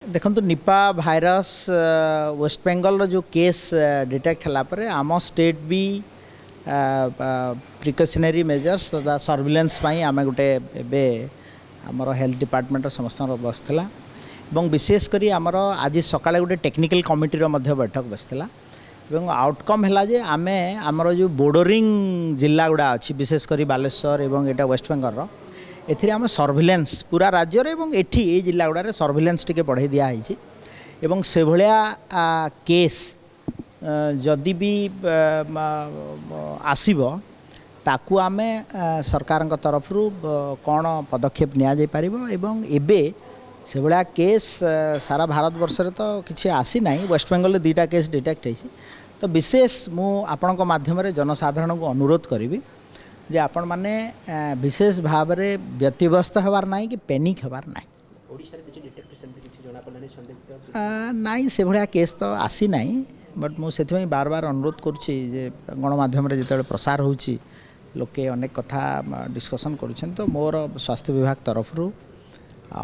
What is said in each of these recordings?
देखो Nipah virus waste Bengal जो case detect है आम स्टेट भी प्रिकसनरी मेजर्स तथा सर्विलेंस आम गोटे आमर हेल्थ डिपार्टमेंट समस्त बसला विशेषकर आमर आज सका गोटे टेक्निकल कमिटीर बैठक बसला आउटकम है जे आम आमर जो बोर्डरिंग जिला गुड़ा अच्छी विशेषकर बालेश्वर एवं एटा वेस्ट बेंगल एथिरे आम सर्विलेंस पूरा राज्य एवं एठी ए जिला गुड़ा सर्विलेंस टिके बढ़ाई दिखाई एवं से भलिया केस जदि भी आसीबो ताकू आमे सरकार तरफ कौन पदक्षेप निया जाय परिबो एवं एबे से भलिया केस सारा भारत वर्ष रे तो किसी आसी नाही। वेस्ट बेंगल रे 2टा केस डिटेक्ट होइछि तो विशेष मु आपनक माध्यम रे जनसाधारण को अनुरोध करी जे आपण माने विशेष भाव में व्यतिव्यस्त होबार ना कि पैनिक होबार ना नाई से भाया केस तो आसी ना बट मुझे बार बार अनुरोध करुच्ची गणमाध्यम जो प्रसार होची लोके अनेक कथा डिस्कसन करुछन तो मोर स्वास्थ्य विभाग तरफ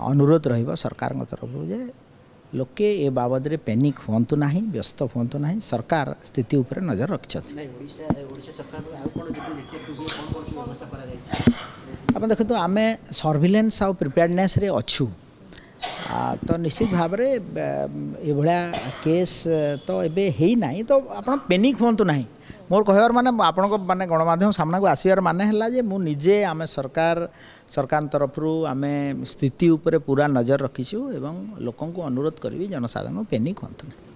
अनुरोध रहिबो सरकार तरफ जे लोके ए बाबद रे पैनिक होंतु नाही व्यस्त होंतु नाही सरकार स्थिति ऊपर नजर रखिछथि। आप देखो तो आम सर्विलेंस आ प्रिपेयर्डनेस रे अच्छू तो निश्चित भाव में ये केस तो एबे है ना तो आप पैनिक होंतु नाही मोर कहर माने आपण को माने गणमाध्यम सामना को आसबार माने है जे मु निजे आम सरकार तरफ आम स्थिति ऊपर पूरा नजर रखीचु एवं लोकों को अनुरोध करी जनसाधारण पैनिक होंतु नहीं।